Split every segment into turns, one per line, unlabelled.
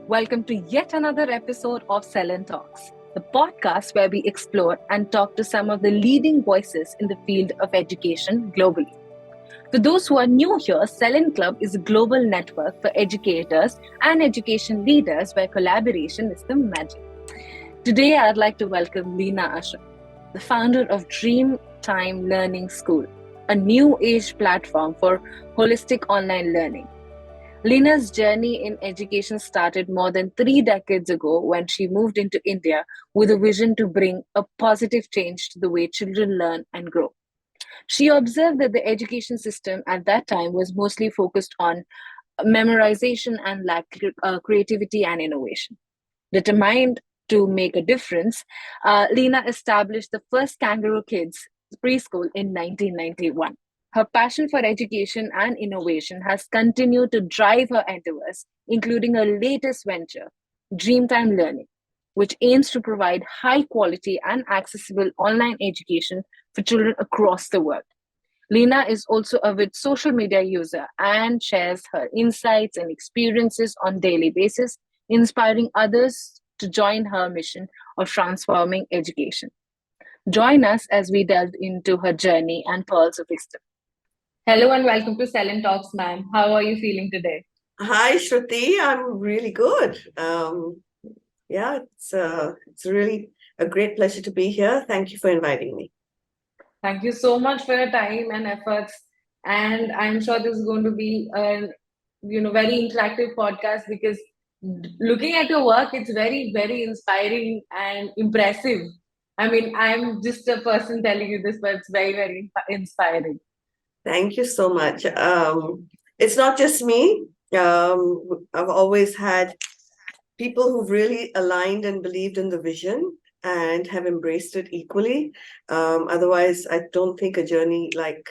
Welcome to yet another episode of SELINTalks, the podcast where we explore and talk to some of the leading voices in the field of education globally. For those who are new here, Selin Club is a global network for educators and education leaders where collaboration is the magic. Today, I'd like to welcome Lina Ashar, the founder of Dreamtime Learning School, a new age platform for holistic online learning. Lina's journey in education started more than 3 decades ago when she moved into India with a vision to bring a positive change to the way children learn and grow. She observed that the education system at that time was mostly focused on memorization and lacked creativity and innovation. Determined to make a difference, Lina established the first Kangaroo Kids preschool in 1991. Her passion for education and innovation has continued to drive her endeavors, including her latest venture, Dreamtime Learning, which aims to provide high quality and accessible online education for children across the world. Lina is also a avid social media user and shares her insights and experiences on daily basis, inspiring others to join her mission of transforming education. Join us as we delve into her journey and pearls of wisdom. Hello and welcome to Selin Talks, ma'am. How are you feeling today?
Hi, Shruti. I'm really good. Yeah, it's really a great pleasure to be here. Thank you for inviting me.
Thank you so much for your time and efforts. And I'm sure this is going to be a very interactive podcast because looking at your work, it's very, very inspiring and impressive. I mean, I'm just a person telling you this, but it's very, very inspiring.
Thank you so much. It's not just me. I've always had people who've really aligned and believed in the vision and have embraced it equally. Otherwise, I don't think a journey like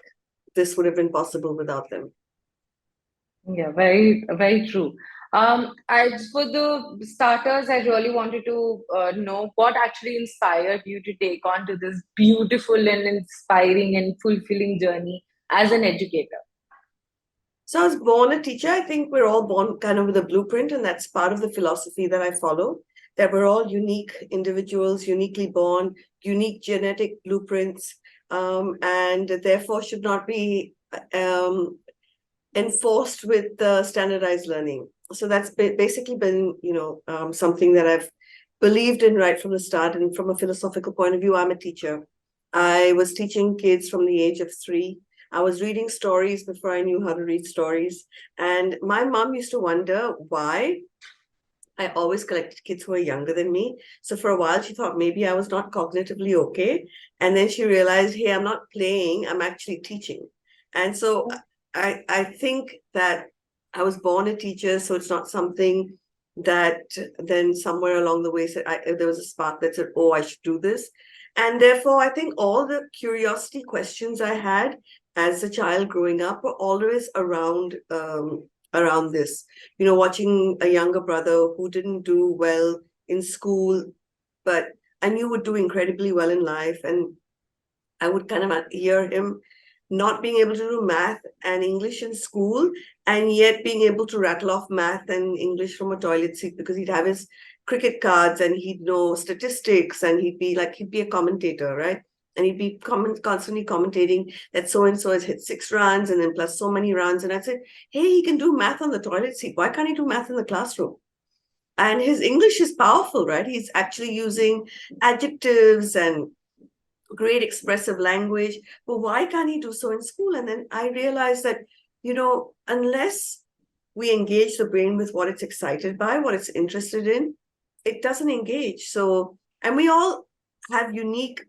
this would have been possible without them.
Yeah, very, very true. For the starters, I really wanted to know what actually inspired you to take on to this beautiful and inspiring and fulfilling journey as an educator.
So I was born a teacher. I think we're all born kind of with a blueprint, and that's part of the philosophy that I follow, that we're all unique individuals, uniquely born, unique genetic blueprints, and therefore should not be um, enforced with standardized learning. So that's basically been, something that I've believed in right from the start. And from a philosophical point of view, I'm a teacher. I was teaching kids from the age of 3. I was reading stories before I knew how to read stories. And my mom used to wonder why I always collected kids who were younger than me. So for a while, she thought maybe I was not cognitively okay. And then she realized, hey, I'm not playing, I'm actually teaching. And so I think that I was born a teacher, so it's not something that then somewhere along the way there was a spark that said, oh, I should do this. And therefore, I think all the curiosity questions I had as a child growing up were always around this, watching a younger brother who didn't do well in school, but I knew would do incredibly well in life. And I would kind of hear him not being able to do math and English in school, and yet being able to rattle off math and English from a toilet seat because he'd have his cricket cards and he'd know statistics and he'd be a commentator, right? And he'd be constantly commentating that so and so has hit 6 runs and then plus so many runs. And I'd say, hey, he can do math on the toilet seat. Why can't he do math in the classroom? And his English is powerful, right? He's actually using adjectives and great expressive language, but why can't he do so in school? And then I realized that, unless we engage the brain with what it's excited by, what it's interested in, it doesn't engage. So, and we all have unique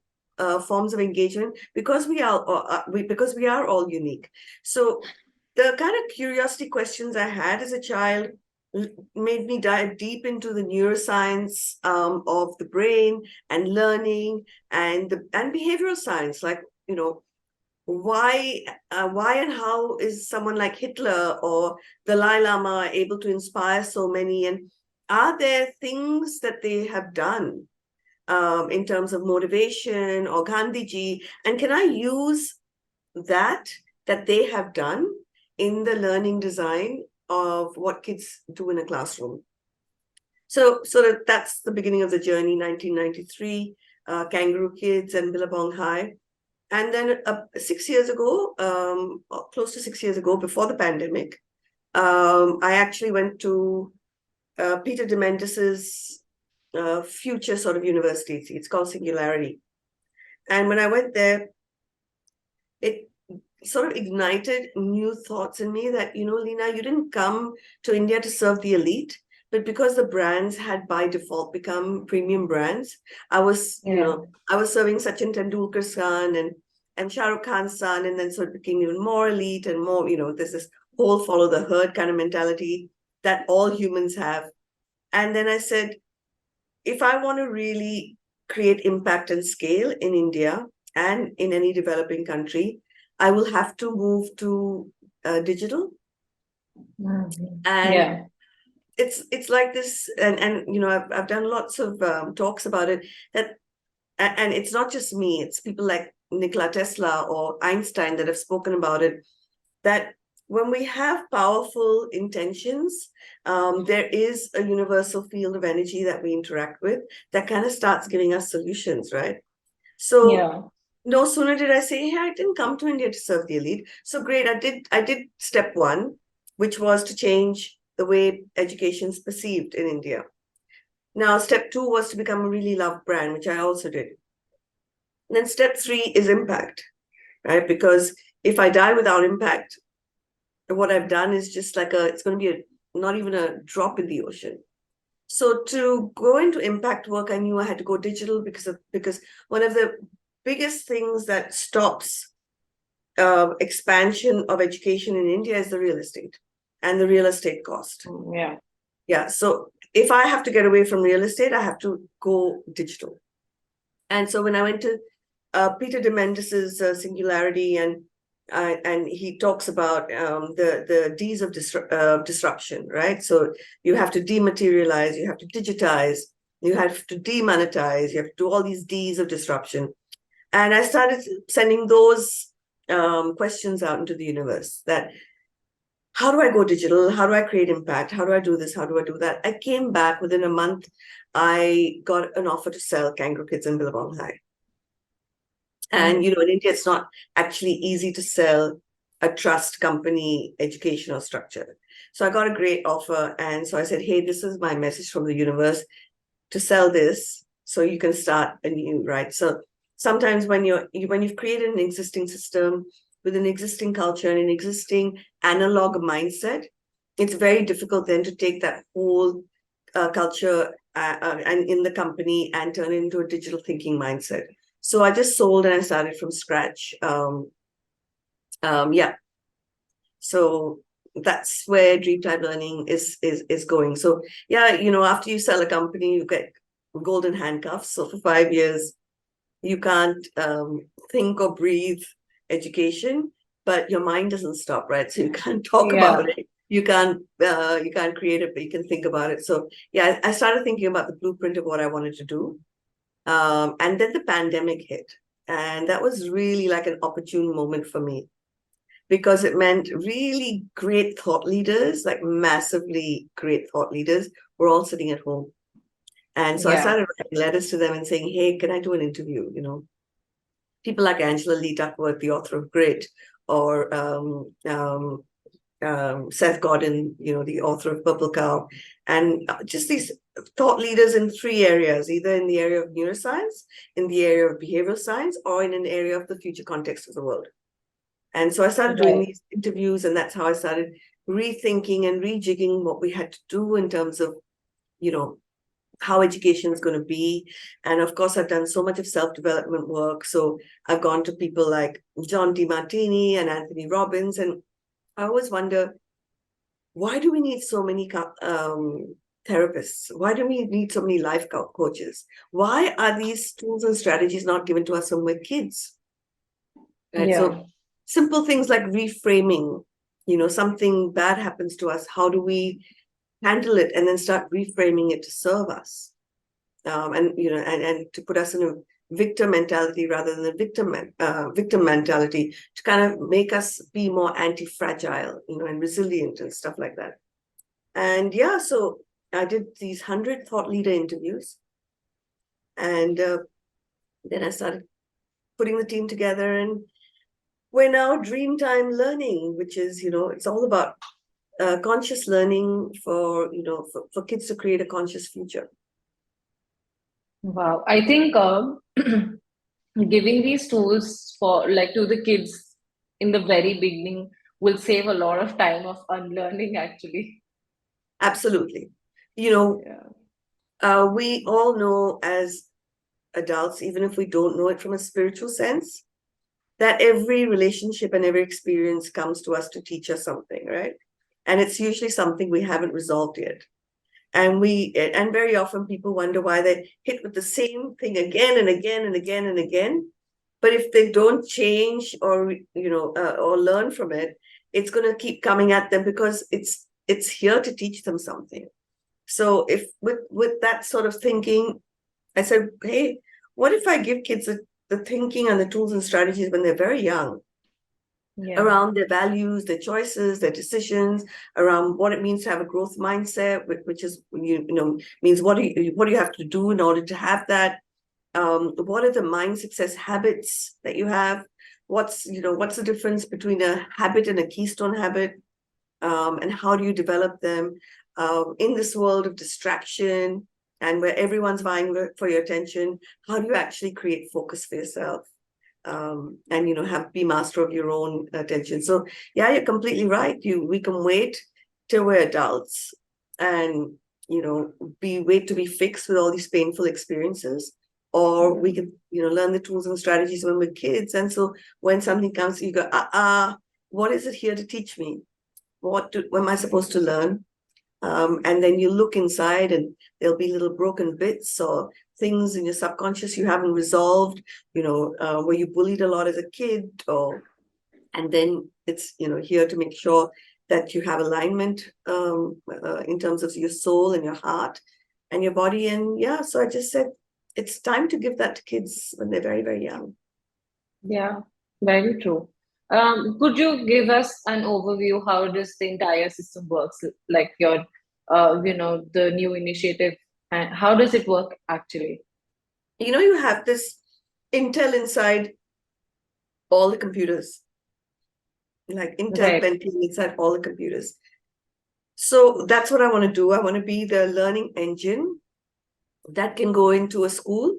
forms of engagement because because we are all unique. So the kind of curiosity questions I had as a child made me dive deep into the neuroscience of the brain and learning and behavioral science, like why and how is someone like Hitler or Dalai Lama able to inspire so many, and are there things that they have done in terms of motivation, or Gandhiji, and can I use that they have done in the learning design of what kids do in a classroom? That's the beginning of the journey, 1993, Kangaroo Kids and Billabong High. And then 6 years ago, close to 6 years ago, before the pandemic, I actually went to Peter Diamandis's future sort of university. It's called Singularity. And when I went there, it sort of ignited new thoughts in me that, Lina, you didn't come to India to serve the elite, but because the brands had by default become premium brands, I was, I was serving Sachin Tendulkar's son and Shah Rukh Khan's son, and then so it became even more elite and more, there's this whole follow the herd kind of mentality that all humans have. And then I said, if I want to really create impact and scale in India and in any developing country, I will have to move to digital.
Mm-hmm.
And it's like this, and I've done lots of talks about it, that and it's not just me, it's people like Nikola Tesla or Einstein that have spoken about it, that when we have powerful intentions, there is a universal field of energy that we interact with that kind of starts giving us solutions, right? So no sooner did I say, hey, I didn't come to India to serve the elite. So great, I did step one, which was to change the way education is perceived in India. Now, step two was to become a really loved brand, which I also did. And then step three is impact, right? Because if I die without impact, what I've done is just like it's going to be not even a drop in the ocean. So to go into impact work, I knew I had to go digital because one of the biggest things that stops expansion of education in India is the real estate and the real estate cost. Yeah. So if I have to get away from real estate, I have to go digital. And so when I went to Peter Diamandis's Singularity, and he talks about the D's of disruption, right? So you have to dematerialize, you have to digitize, you have to demonetize, you have to do all these D's of disruption. And I started sending those questions out into the universe, that how do I go digital? How do I create impact? How do I do this? How do I do that? I came back within a month. I got an offer to sell Kangaroo Kids and Billabong High. And, in India, it's not actually easy to sell a trust company educational structure. So I got a great offer. And so I said, hey, this is my message from the universe to sell this so you can start anew, right? So sometimes when you've created an existing system with an existing culture and an existing analog mindset, it's very difficult then to take that whole culture and in the company and turn it into a digital thinking mindset. So I just sold and I started from scratch. Yeah. So that's where Dreamtime Learning is going. So yeah, after you sell a company, you get golden handcuffs. So for 5 years, you can't think or breathe education, but your mind doesn't stop, right? So you can't talk about it. You can't create it, but you can think about it. So yeah, I started thinking about the blueprint of what I wanted to do. And then the pandemic hit. And that was really like an opportune moment for me, because it meant really great thought leaders, like massively great thought leaders, were all sitting at home. And so I started writing letters to them and saying, hey, can I do an interview? People like Angela Lee Duckworth, the author of Grit, or Seth Godin, the author of Purple Cow, and just these thought leaders in 3 areas, either in the area of neuroscience, in the area of behavioral science, or in an area of the future context of the world. And so I started doing these interviews, and that's how I started rethinking and rejigging what we had to do in terms of, how education is going to be. And of course, I've done so much of self-development work. So I've gone to people like John DiMartini and Anthony Robbins, and I always wonder, why do we need so many therapists? Why do we need so many life coaches? Why are these tools and strategies not given to us when we're kids? Right? So simple things like reframing, something bad happens to us. How do we handle it and then start reframing it to serve us? And to put us in a victim mentality rather than a victim mentality, to kind of make us be more anti-fragile, and resilient and stuff like that. And yeah, so I did these 100 thought leader interviews, and then I started putting the team together, and we're now Dreamtime Learning, which is, it's all about conscious learning for kids to create a conscious future.
Wow. I think giving these tools for like to the kids in the very beginning will save a lot of time of unlearning actually.
Absolutely. You know,
Yeah.
we all know as adults, even if we don't know it from a spiritual sense, that every relationship and every experience comes to us to teach us something, right? And it's usually something we haven't resolved yet. And very often people wonder why they hit with the same thing again and again and again and again. But if they don't change or learn from it, it's going to keep coming at them because it's here to teach them something. So if with that sort of thinking, I said, hey, what if I give kids the thinking and the tools and strategies when they're very young
Yeah.
around their values, their choices, their decisions, around what it means to have a growth mindset, which is means what do you have to do in order to have that? What are the mind success habits that you have? What's the difference between a habit and a keystone habit? And how do you develop them in this world of distraction and where everyone's vying for your attention? How do you actually create focus for yourself? And have be master of your own attention. So yeah, you're completely right. We can wait till we're adults and be wait to be fixed with all these painful experiences, or we can learn the tools and strategies when we're kids. And so when something comes, you go, what is it here to teach me? What am I supposed to learn? And then you look inside and there'll be little broken bits or things in your subconscious you haven't resolved, were you bullied a lot as a kid, and then it's, here to make sure that you have alignment in terms of your soul and your heart and your body. And yeah, so I just said, it's time to give that to kids when they're very, very young.
Yeah, very true. Could you give us an overview how does the entire system works? Like your, the new initiative, and how does it work actually?
You have this Intel inside all the computers, like Intel
Right.
Pentium inside all the computers. So that's what I want to do. I want to be the learning engine that can go into a school,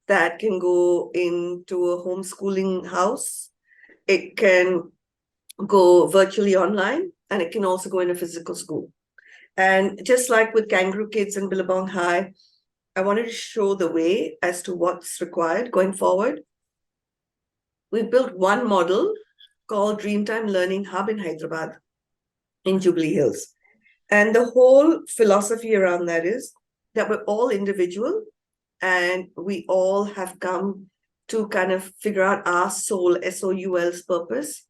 that can go into a homeschooling house. It can go virtually online, and it can also go in a physical school. And just like with Kangaroo Kids and Billabong High, I wanted to show the way as to what's required going forward. We've built one model called Dreamtime Learning Hub in Hyderabad, in Jubilee Hills. And the whole philosophy around that is that we're all individual and we all have come to kind of figure out our soul, SOUL's purpose.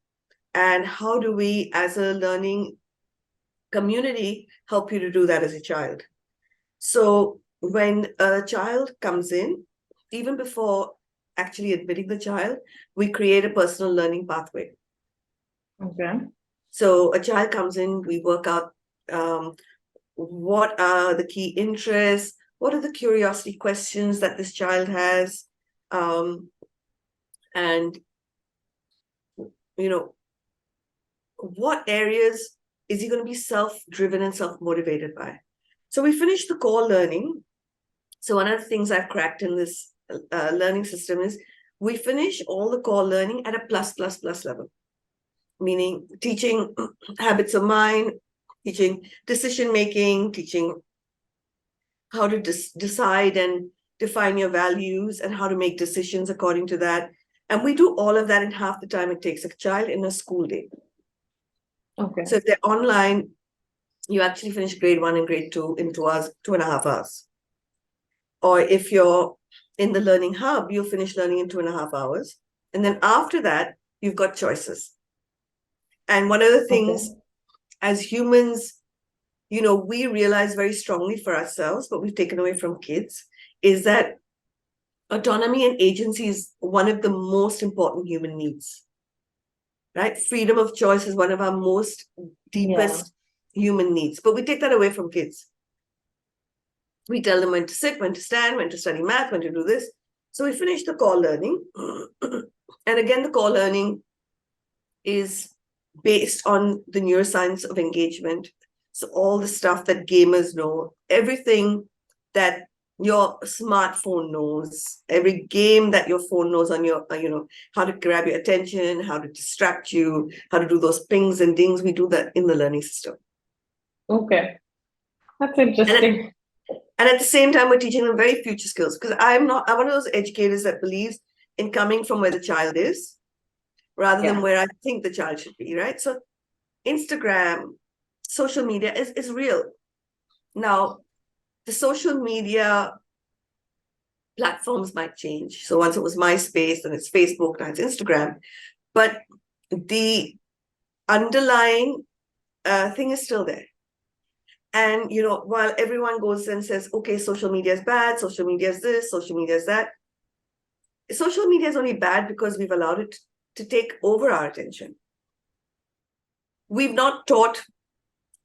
And how do we, as a learning community, help you to do that as a child? So when a child comes in, even before actually admitting the child, we create a personal learning pathway.
Okay.
So a child comes in, we work out what are the key interests, what are the curiosity questions that this child has, and what areas is he going to be self-driven and self-motivated by. So we finish the core learning. So one of the things I've cracked in this learning system is we finish all the core learning at a plus plus plus level, meaning teaching habits of mind, teaching decision making, teaching how to decide and define your values and how to make decisions according to that. And we do all of that in half the time it takes a child in a school day.
Okay.
So if they're online, you actually finish grade 1 and grade 2 in 2 hours, 2.5 hours. Or if you're in the learning hub, you'll finish learning in 2.5 hours. And then after that, you've got choices. And one of the
Okay.
things as humans, we realize very strongly for ourselves, but we've taken away from kids, is that autonomy and agency is one of the most important human needs, right? Freedom of choice is one of our most
Yeah.
deepest human needs, but we take that away from kids. We tell them when to sit, when to stand, when to study math, when to do this. So we finish the core learning. And again, the core learning is based on the neuroscience of engagement. So all the stuff that gamers know, everything that your smartphone knows, every game that your phone knows on your, how to grab your attention, how to distract you, how to do those pings and dings. We do that in the learning system.
Okay. That's
And at,
interesting.
and at the same time, we're teaching them very future skills, because I'm one of those educators that believes in coming from where the child is rather than where I think the child should be, right? So Instagram, social media is real. Now, the social media platforms might change. So once it was MySpace, and it's Facebook, now it's Instagram. But the underlying thing is still there. And, while everyone goes and says, okay, social media is bad, social media is this, social media is that, social media is only bad because we've allowed it to take over our attention. We've not taught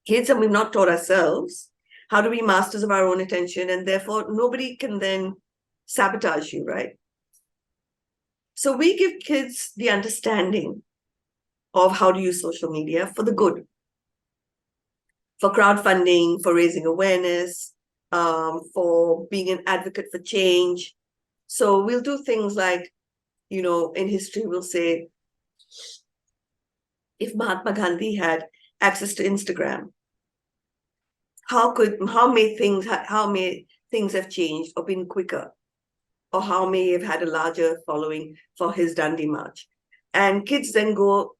kids, and we've not taught ourselves how to be masters of our own attention, and therefore nobody can then sabotage you, right? So we give kids the understanding of how to use social media for the good, for crowdfunding, for raising awareness, for being an advocate for change. So we'll do things like, in history, we'll say, if Mahatma Gandhi had access to Instagram, how may things have changed or been quicker, or how may have had a larger following for his Dundee March. And kids then go,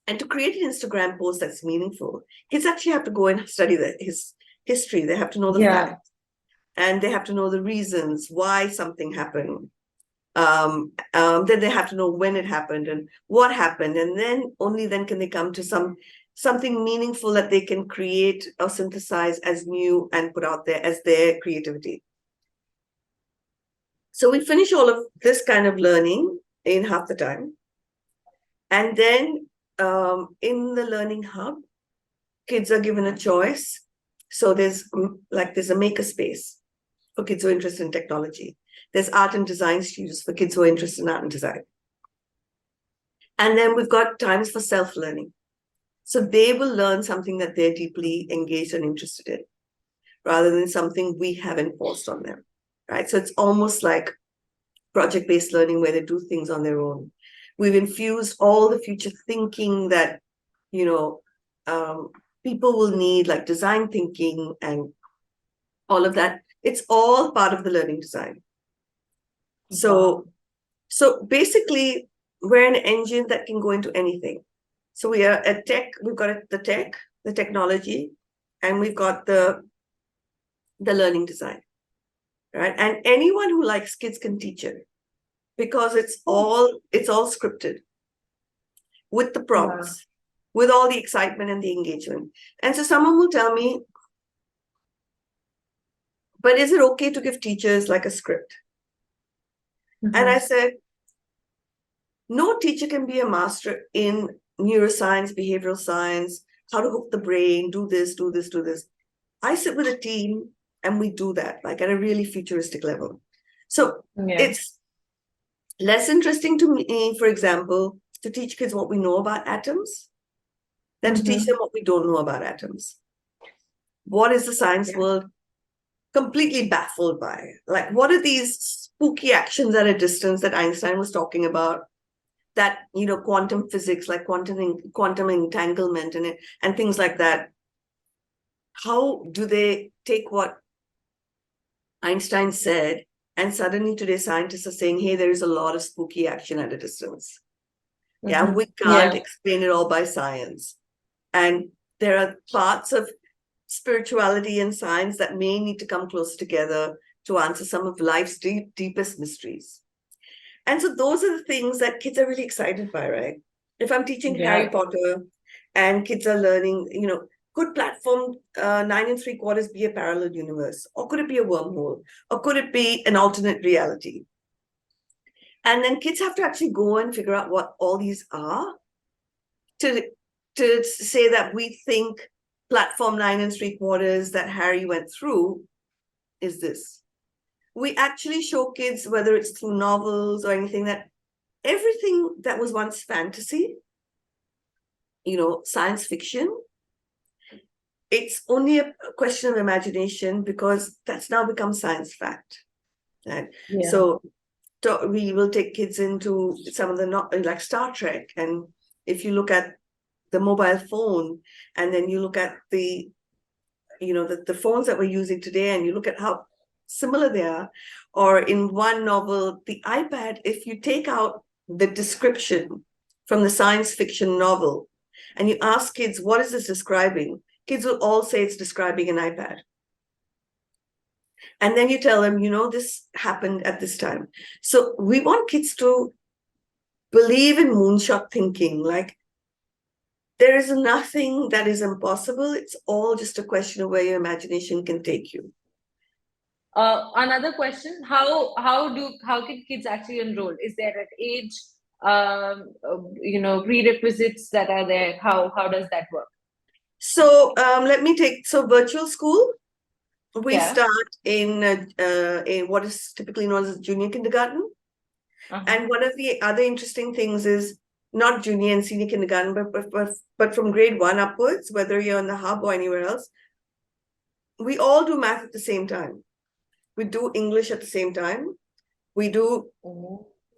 and to create an Instagram post that's meaningful, kids actually have to go and study his history. They have to know the facts, and they have to know the reasons why something happened. Then they have to know when it happened and what happened, and then only then can they come to something meaningful that they can create or synthesize as new and put out there as their creativity. So we finish all of this kind of learning in half the time. And then in the learning hub, kids are given a choice. So there's a maker space for kids who are interested in technology. There's art and design studios for kids who are interested in art and design. And then we've got times for self-learning. So they will learn something that they're deeply engaged and interested in, rather than something we have enforced on them, right? So it's almost like project-based learning where they do things on their own. We've infused all the future thinking that, people will need, like design thinking and all of that. It's all part of the learning design. So basically, we're an engine that can go into anything. So we are a tech, we've got the technology, and we've got the learning design, right? And anyone who likes kids can teach it, because it's all scripted with the prompts, with all the excitement and the engagement. And so someone will tell me, but is it okay to give teachers like a script? Mm-hmm. And I said, no teacher can be a master in neuroscience, behavioral science, how to hook the brain, do this, do this, do this. I sit with a team and we do that, like at a really futuristic level. So it's less interesting to me, for example, to teach kids what we know about atoms than to teach them what we don't know about atoms. What is the science world completely baffled by? Like, what are these spooky actions at a distance that Einstein was talking about? That, quantum physics, like quantum entanglement and things like that. How do they take what Einstein said, and suddenly today scientists are saying, hey, there is a lot of spooky action at a distance. Yeah, we can't explain it all by science. And there are parts of spirituality and science that may need to come close together to answer some of life's deepest mysteries. And so those are the things that kids are really excited by, right? If I'm teaching Harry Potter and kids are learning, could platform 9 3/4 be a parallel universe? Or could it be a wormhole? Or could it be an alternate reality? And then kids have to actually go and figure out what all these are to say that we think platform 9 3/4 that Harry went through is this. We actually show kids, whether it's through novels or anything, that everything that was once fantasy, science fiction, it's only a question of imagination, because that's now become science fact. Right?
Yeah.
So we will take kids into some of the like Star Trek, and if you look at the mobile phone, and then you look at the phones that we're using today, and you look at how similar they are, or in one novel, the iPad, if you take out the description from the science fiction novel and you ask kids, what is this describing? Kids will all say it's describing an iPad. And then you tell them, this happened at this time. So we want kids to believe in moonshot thinking, like there is nothing that is impossible. It's all just a question of where your imagination can take you.
Another question: how can kids actually enroll? Is there an age, prerequisites that are there? How does that work?
So let me take virtual school. We
Yeah.
start in what is typically known as junior kindergarten. And one of the other interesting things is not junior and senior kindergarten, but from grade 1 upwards, whether you're in the hub or anywhere else, we all do math at the same time. We do English at the same time. We do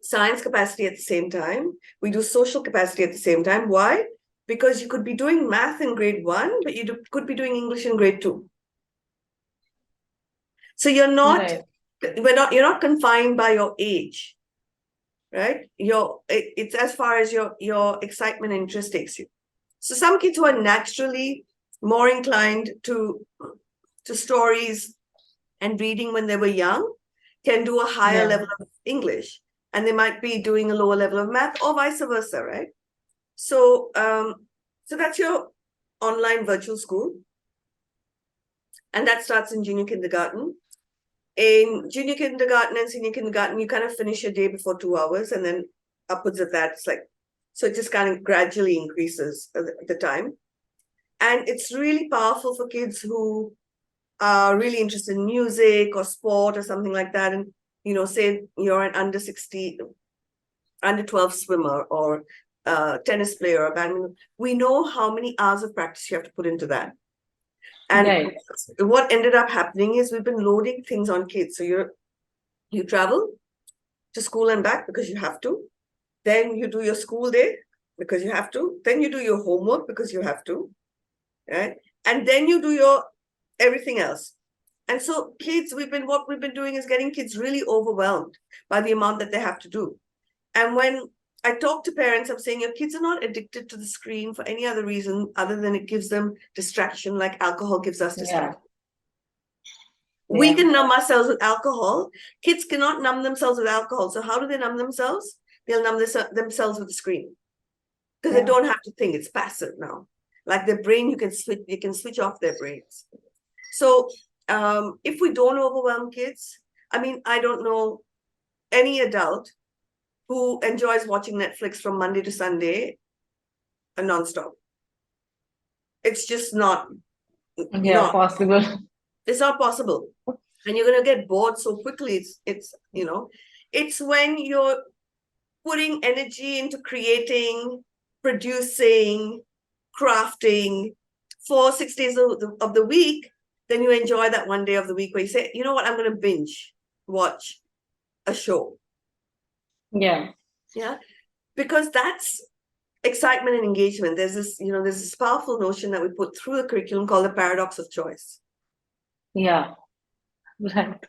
science capacity at the same time. We do social capacity at the same time. Why? Because you could be doing math in grade 1, but you could be doing English in grade 2. So you're not confined by your age, right? It's as far as your excitement and interest takes you. So some kids who are naturally more inclined to stories and reading when they were young can do a higher level of English, and they might be doing a lower level of math, or vice versa, right? So that's your online virtual school, and that starts in junior kindergarten. In junior kindergarten and senior kindergarten, you kind of finish your day before 2 hours, and then upwards of that, it's like, so it just kind of gradually increases the time. And it's really powerful for kids who are really interested in music or sport or something like that. And, say you're an under 12 swimmer or tennis player or badminton. We know how many hours of practice you have to put into that. And what ended up happening is we've been loading things on kids. So you travel to school and back because you have to. Then you do your school day because you have to. Then you do your homework because you have to. Right? And then you do your everything else. And so kids, what we've been doing is getting kids really overwhelmed by the amount that they have to do. And when I talk to parents, I'm saying your kids are not addicted to the screen for any other reason other than it gives them distraction, like alcohol gives us distraction. We can numb ourselves with alcohol. Kids cannot numb themselves with alcohol. So how do they numb themselves? They'll numb themselves with the screen, because they don't have to think. It's passive now. Like their brain, you can switch off their brains. So if we don't overwhelm kids, I don't know any adult who enjoys watching Netflix from Monday to Sunday nonstop. It's just not
possible.
It's not possible. And you're going to get bored so quickly. It's when you're putting energy into creating, producing, crafting 4-6 days of the week, then you enjoy that one day of the week where you say, you know what, I'm going to binge watch a show. Yeah. Because that's excitement and engagement. There's this powerful notion that we put through the curriculum called the paradox of choice. Yeah. Right.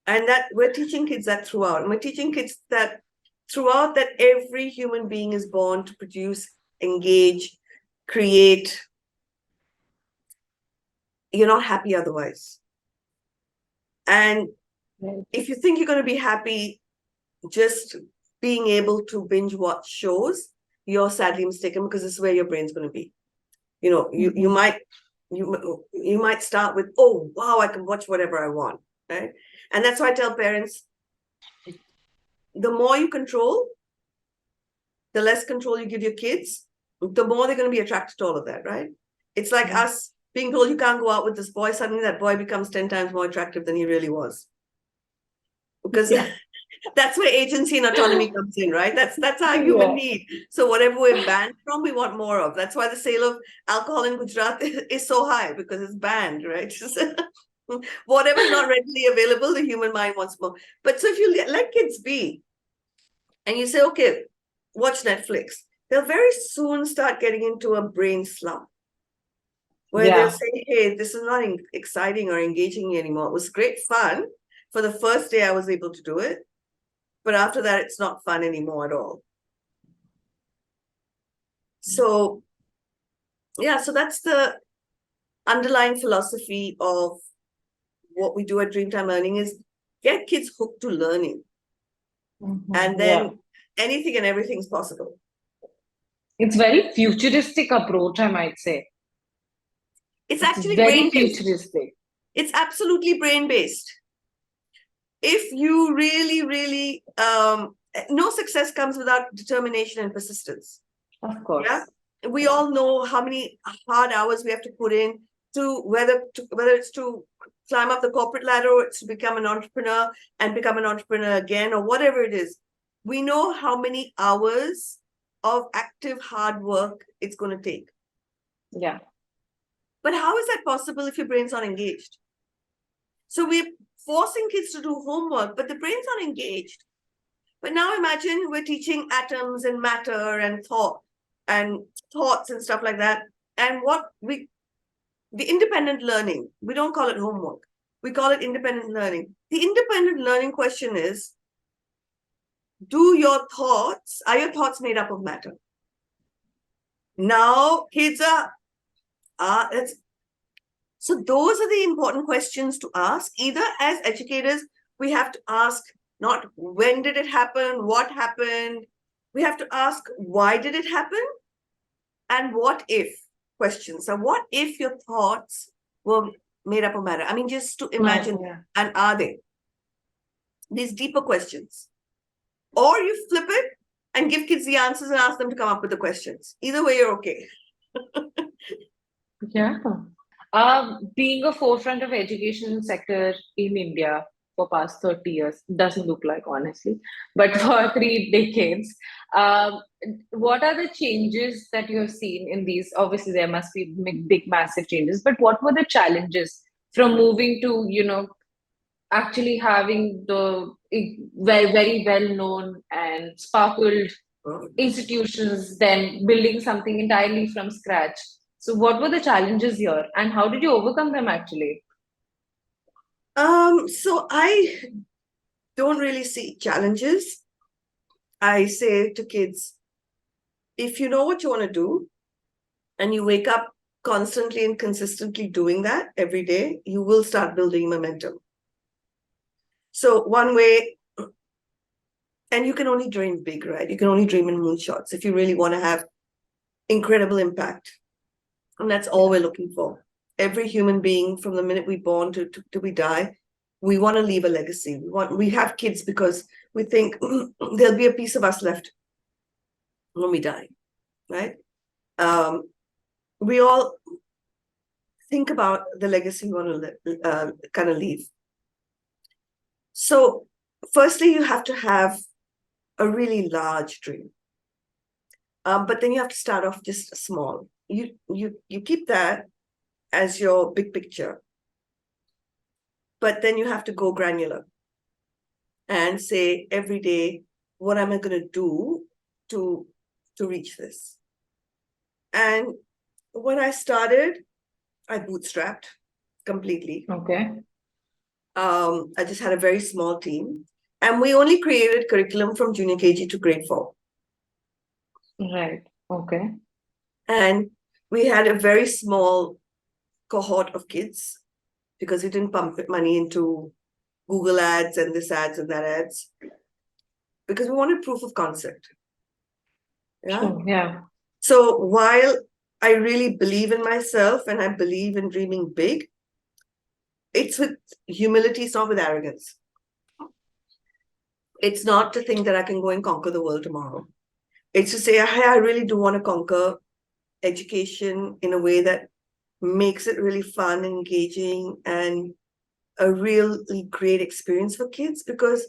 And that we're teaching kids that throughout. And we're teaching kids that throughout, that every human being is born to produce, engage, create. You're not happy otherwise. And if you think you're going to be happy just being able to binge watch shows, you're sadly mistaken, because this is where your brain's going to be. You might start with, oh wow, I can watch whatever I want, right? And that's why I tell parents, the more you control, the less control you give your kids, the more they're going to be attracted to all of that, right? It's like us being told you can't go out with this boy, suddenly that boy becomes 10 times more attractive than he really was. Because that's where agency and autonomy comes in, right? That's our human need. So whatever we're banned from, we want more of. That's why the sale of alcohol in Gujarat is so high, because it's banned, right? Whatever's not readily available, the human mind wants more. But so if you let kids be, and you say, okay, watch Netflix, they'll very soon start getting into a brain slump where they'll say, hey, this is not exciting or engaging anymore. It was great fun. For the first day, I was able to do it. But after that, it's not fun anymore at all. So, yeah, so that's the underlying philosophy of what we do at Dreamtime Learning is get kids hooked to learning. And then anything and everything is possible.
It's very futuristic approach, I might say.
It's actually
very
brain-based.
futuristic.
It's absolutely brain-based. If you really, no success comes without determination and persistence.
Of course.
Yeah. We all know how many hard hours we have to put in to whether it's to climb up the corporate ladder or it's to become an entrepreneur and become an entrepreneur again, or whatever it is. We know how many hours of active hard work it's going to take.
Yeah.
But how is that possible if your brain's not engaged? So we're forcing kids to do homework, but the brain's not engaged. But now imagine we're teaching atoms and matter and thoughts and stuff like that. And the independent learning, we don't call it homework. We call it independent learning. The independent learning question is, are your thoughts made up of matter? Now kids so those are the important questions to ask. Either as educators, we have to ask not when did it happen, what happened. We have to ask why did it happen, and what if questions. So what if your thoughts were made up of matter? I mean, just to imagine, and are they? These deeper questions. Or you flip it and give kids the answers and ask them to come up with the questions. Either way, you're okay.
Yeah. Being a forefront of education sector in India for past 30 years, doesn't look like, honestly, but for 3 decades, what are the changes that you have seen in these? Obviously, there must be big, massive changes, but what were the challenges from moving to, actually having the very, very well-known and sparkled institutions, then building something entirely from scratch? So what were the challenges here and how did you overcome them actually?
So I don't really see challenges. I say to kids, if you know what you want to do and you wake up constantly and consistently doing that every day, you will start building momentum. So one way, and you can only dream big, right? You can only dream in moonshots if you really want to have incredible impact. And that's all we're looking for. Every human being, from the minute we're born to we die, we want to leave a legacy. We have kids because we think there'll be a piece of us left when we die, right? We all think about the legacy we want to kind of leave. So firstly, you have to have a really large dream. But then you have to start off just small. You keep that as your big picture. But then you have to go granular and say every day, what am I going to do to reach this? And when I started, I bootstrapped completely.
Okay.
I just had a very small team. And we only created curriculum from junior KG to grade 4.
Right. Okay.
And we had a very small cohort of kids because we didn't pump money into Google ads and this ads and that ads, because we wanted proof of concept. Yeah.
Sure. Yeah.
So while I really believe in myself and I believe in dreaming big, it's with humility, it's not with arrogance. It's not to think that I can go and conquer the world tomorrow. It's to say, hey, I really do want to conquer education in a way that makes it really fun, engaging, and a really great experience for kids because,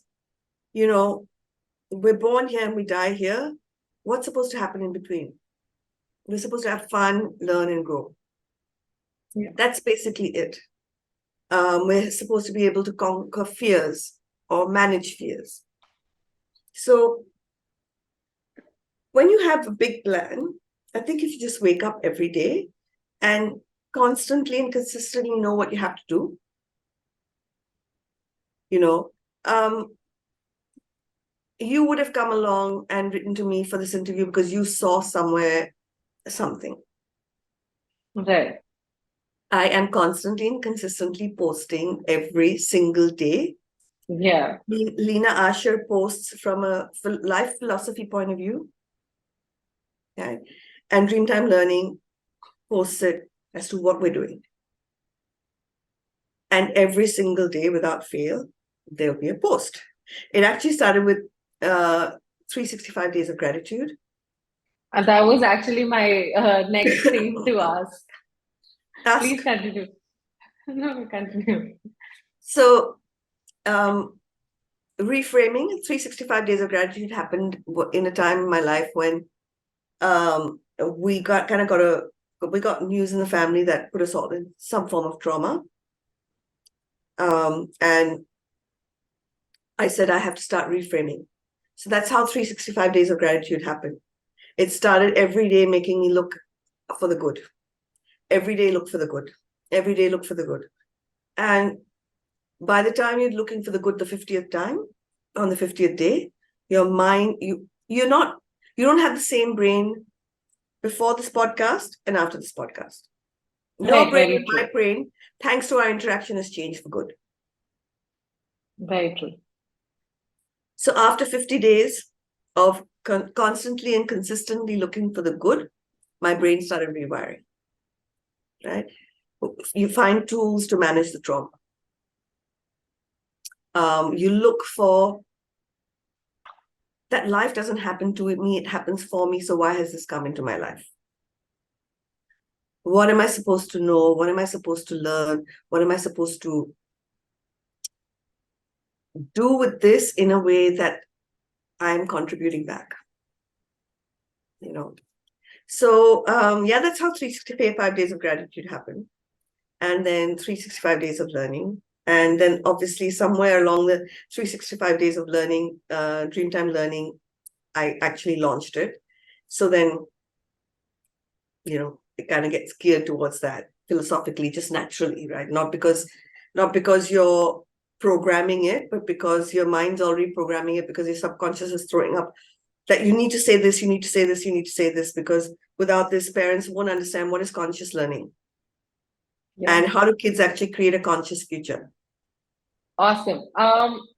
you know, we're born here and we die here. What's supposed to happen in between? We're supposed to have fun, learn, and grow.
Yeah.
That's basically it. We're supposed to be able to conquer fears or manage fears. So when you have a big plan, I think if you just wake up every day and constantly and consistently know what you have to do, you know, you would have come along and written to me for this interview because you saw somewhere something.
Right.
I am constantly and consistently posting every single day.
Yeah.
Lina Ashar posts from a life philosophy point of view. Okay. And Dreamtime Learning posts it as to what we're doing. And every single day, without fail, there'll be a post. It actually started with 365 days of gratitude.
And that was actually my next thing to ask.
Ask.
Please continue. No, continue.
So, reframing 365 days of gratitude happened in a time in my life when we got news in the family that put us all in some form of trauma. And I said, I have to start reframing. So that's how 365 days of gratitude happened. It started every day making me look for the good. Every day, look for the good. Every day, look for the good. And by the time you're looking for the good the 50th time, on the 50th day, your mind, you don't have the same brain before this podcast and after this podcast. Your
Right,
brain
very
and
true.
my brain, thanks to our interaction, has changed for good.
Very true.
So after 50 days of constantly and consistently looking for the good, my brain started rewiring, right? You find tools to manage the trauma. You look for that life doesn't happen to me, it happens for me. So why has this come into my life? What am I supposed to know? What am I supposed to learn? What am I supposed to do with this in a way that I'm contributing back? You know. So that's how 365 days of gratitude happened. And then 365 days of learning. And then obviously somewhere along the 365 days of learning, Dreamtime Learning, I actually launched it. So then, it kind of gets geared towards that philosophically, just naturally, right? Not because you're programming it, but because your mind's already programming it, because your subconscious is throwing up that you need to say this, you need to say this, you need to say this, because without this, parents won't understand what is conscious learning.
Yeah.
And how do kids actually create a conscious future.
Awesome.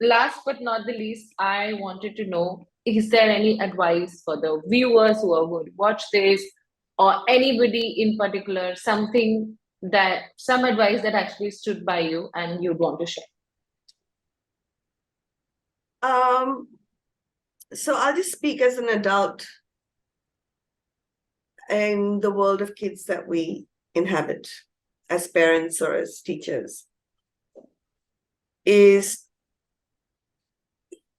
Last but not the least, I wanted to know, is there any advice for the viewers who are going to watch this, or anybody in particular, some advice that actually stood by you and you'd want to share?
So I'll just speak as an adult in the world of kids that we inhabit as parents or as teachers, is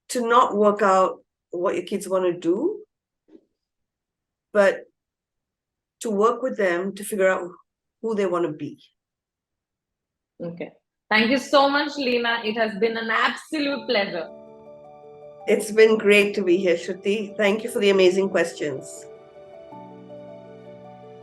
to not work out what your kids want to do, but to work with them to figure out who they want to be.
Okay. Thank you so much, Lina. It has been an absolute pleasure.
It's been great to be here, Shruti. Thank you for the amazing questions.